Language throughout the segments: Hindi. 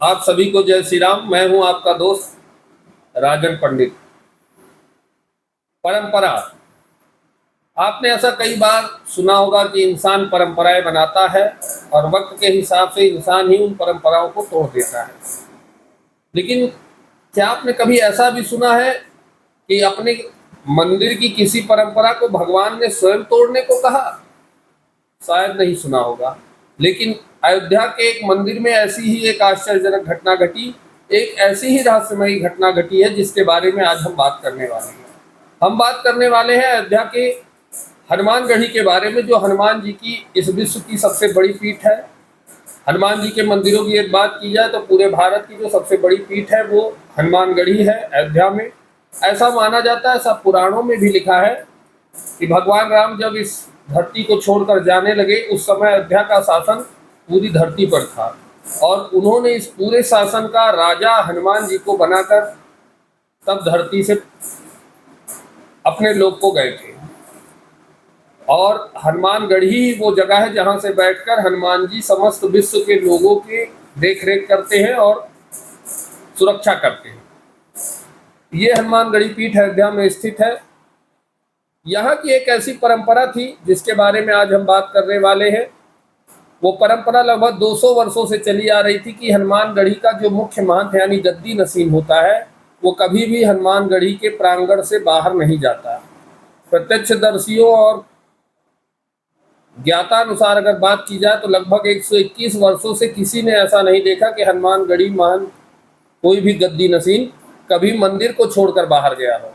आप सभी को जय श्री राम। मैं हूं आपका दोस्त राजन पंडित। परंपरा, आपने ऐसा कई बार सुना होगा कि इंसान परंपराएं बनाता है और वक्त के हिसाब से इंसान ही उन परंपराओं को तोड़ देता है। लेकिन क्या आपने कभी ऐसा भी सुना है कि अपने मंदिर की किसी परंपरा को भगवान ने स्वयं तोड़ने को कहा? शायद नहीं सुना होगा। लेकिन अयोध्या के एक मंदिर में ऐसी ही एक आश्चर्यजनक घटना घटी। एक ऐसी ही रहस्यमयी घटना घटी है जिसके बारे में आज हम बात करने वाले हैं। हम बात करने वाले हैं अयोध्या के हनुमानगढ़ी के बारे में, जो हनुमान जी की इस विश्व की सबसे बड़ी पीठ है। हनुमान जी के मंदिरों की एक बात की जाए तो पूरे भारत की जो सबसे बड़ी पीठ है वो हनुमानगढ़ी है अयोध्या में। ऐसा माना जाता है, सब पुराणों में भी लिखा है कि भगवान राम जब इस धरती को छोड़कर जाने लगे उस समय अयोध्या का शासन पूरी धरती पर था और उन्होंने इस पूरे शासन का राजा हनुमान जी को बनाकर तब धरती से अपने लोग को गए थे। और हनुमानगढ़ी ही वो जगह है जहाँ से बैठकर हनुमान जी समस्त विश्व के लोगों की देख रेख करते हैं और सुरक्षा करते हैं। ये हनुमानगढ़ी पीठ अयोध्या में स्थित है। यहाँ की एक ऐसी परंपरा थी जिसके बारे में आज हम बात करने वाले हैं। वो परंपरा लगभग 200 वर्षों से चली आ रही थी कि हनुमानगढ़ी का जो मुख्य महंत यानी गद्दी नसीन होता है वो कभी भी हनुमानगढ़ी के प्रांगण से बाहर नहीं जाता। प्रत्यक्षदर्शियों और ज्ञातानुसार अगर बात की जाए तो लगभग 121 वर्षों से किसी ने ऐसा नहीं देखा कि हनुमानगढ़ी महंत कोई भी गद्दी नसीन कभी मंदिर को छोड़कर बाहर गया हो।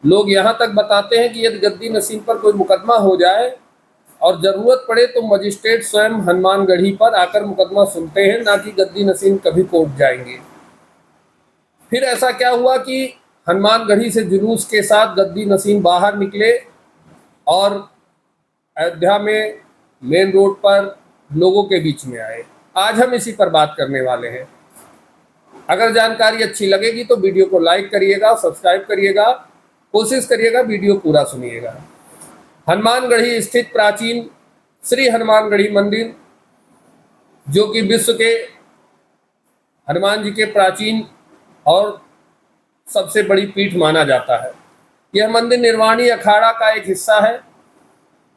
लोग यहाँ तक बताते हैं कि यदि गद्दी नसीन पर कोई मुकदमा हो जाए और ज़रूरत पड़े तो मजिस्ट्रेट स्वयं हनुमानगढ़ी पर आकर मुकदमा सुनते हैं, ना कि गद्दी नसीन कभी कोर्ट जाएंगे। फिर ऐसा क्या हुआ कि हनुमानगढ़ी से जुलूस के साथ गद्दी नसीन बाहर निकले और अयोध्या में मेन रोड पर लोगों के बीच में आए। आज हम इसी पर बात करने वाले हैं। अगर जानकारी अच्छी लगेगी तो वीडियो को लाइक करिएगा, सब्सक्राइब करिएगा, कोशिश करिएगा वीडियो पूरा सुनिएगा। हनुमानगढ़ी स्थित प्राचीन श्री हनुमानगढ़ी मंदिर, जो कि विश्व के हनुमान जी के प्राचीन और सबसे बड़ी पीठ माना जाता है। यह मंदिर निर्वाणी अखाड़ा का एक हिस्सा है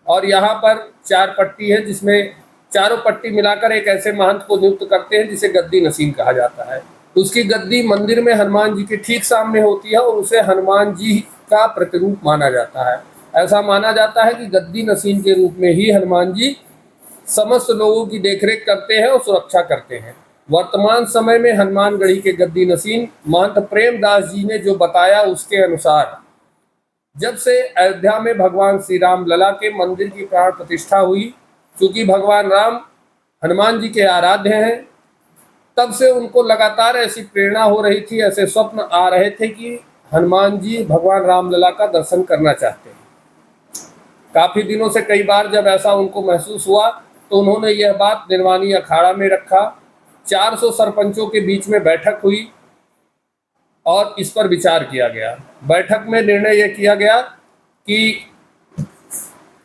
और यहाँ पर 4 पट्टी है, जिसमें चारों पट्टी मिलाकर एक ऐसे महंत को नियुक्त करते हैं जिसे गद्दी नसीन कहा जाता है। उसकी गद्दी मंदिर में हनुमान जी के ठीक सामने होती है और उसे हनुमान जी का प्रतिरूप माना जाता है। ऐसा माना जाता है कि गद्दी नसीन के रूप में ही हनुमान जी समस्त लोगों की देखरेख करते हैं और सुरक्षा करते हैं। वर्तमान समय में हनुमानगढ़ी के गद्दी नसीन महंत प्रेमदास जी ने जो बताया उसके अनुसार जब से अयोध्या में भगवान श्री राम लला के मंदिर की प्राण प्रतिष्ठा हुई, क्योंकि भगवान राम हनुमान जी के आराध्य हैं, तब से उनको लगातार ऐसी प्रेरणा हो रही थी, ऐसे स्वप्न आ रहे थे कि हनुमान जी भगवान रामलला का दर्शन करना चाहते हैं। काफ़ी दिनों से कई बार जब ऐसा उनको महसूस हुआ तो उन्होंने यह बात निर्वाणी अखाड़ा में रखा। 400 सरपंचों के बीच में बैठक हुई और इस पर विचार किया गया। बैठक में निर्णय यह किया गया कि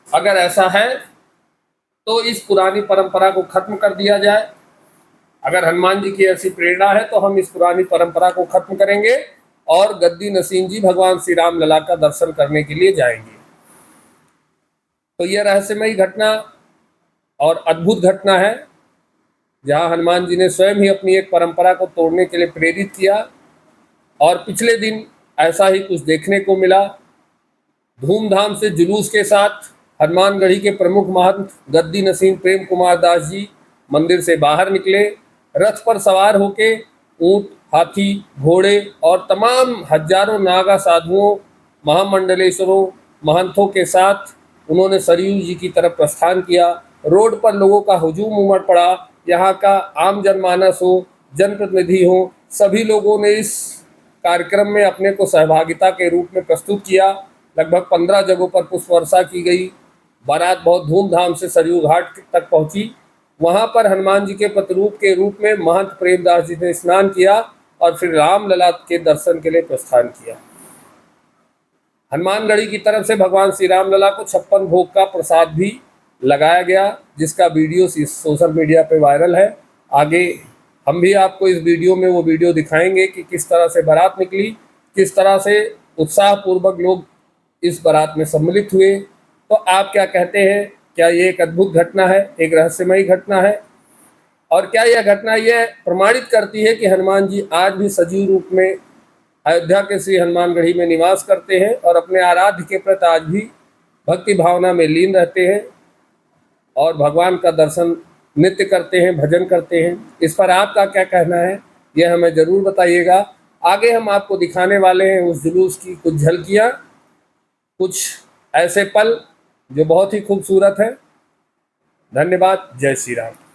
अगर ऐसा है तो इस पुरानी परंपरा को खत्म कर दिया जाए। अगर हनुमान जी की ऐसी प्रेरणा है तो हम इस पुरानी परंपरा को खत्म करेंगे और गद्दी नसीन जी भगवान श्री राम लला का दर्शन करने के लिए जाएंगे। तो यह रहस्यमयी घटना और अद्भुत घटना है जहां हनुमान जी ने स्वयं ही अपनी एक परंपरा को तोड़ने के लिए प्रेरित किया। और पिछले दिन ऐसा ही कुछ देखने को मिला। धूमधाम से जुलूस के साथ हनुमानगढ़ी के प्रमुख महंत गद्दी नसीन प्रेम कुमार दास जी मंदिर से बाहर निकले। रथ पर सवार होके ऊंट, हाथी, घोड़े और तमाम हजारों नागा साधुओं, महामंडलेश्वरों, महंतों के साथ उन्होंने सरयू जी की तरफ प्रस्थान किया। रोड पर लोगों का हुजूम उमड़ पड़ा। यहाँ का आम जनमानस हो, जनप्रतिनिधि हो, सभी लोगों ने इस कार्यक्रम में अपने को सहभागिता के रूप में प्रस्तुत किया। लगभग 15 जगहों पर पुष्प वर्षा की गई। बारात बहुत धूमधाम से सरयू घाट तक पहुंची। वहां पर हनुमान जी के प्रतिरूप के रूप में महंत प्रेमदास जी ने स्नान किया और फिर रामलला के दर्शन के लिए प्रस्थान किया। हनुमानगढ़ी की तरफ से भगवान श्री रामलला को 56 भोग का प्रसाद भी लगाया गया, जिसका वीडियो सोशल मीडिया पे वायरल है। आगे हम भी आपको इस वीडियो में वो वीडियो दिखाएंगे कि किस तरह से बारात निकली, किस तरह से उत्साहपूर्वक लोग इस बारात में सम्मिलित हुए। तो आप क्या कहते हैं, क्या ये एक अद्भुत घटना है, एक रहस्यमयी घटना है? और क्या यह घटना यह प्रमाणित करती है कि हनुमान जी आज भी सजीव रूप में अयोध्या के श्री हनुमानगढ़ी में निवास करते हैं और अपने आराध्य के प्रति आज भी भक्ति भावना में लीन रहते हैं और भगवान का दर्शन नित्य करते हैं, भजन करते हैं? इस पर आपका क्या कहना है, यह हमें ज़रूर बताइएगा। आगे हम आपको दिखाने वाले हैं उस जुलूस की कुछ झलकियाँ, कुछ ऐसे पल जो बहुत ही खूबसूरत हैं। धन्यवाद। जय श्री राम।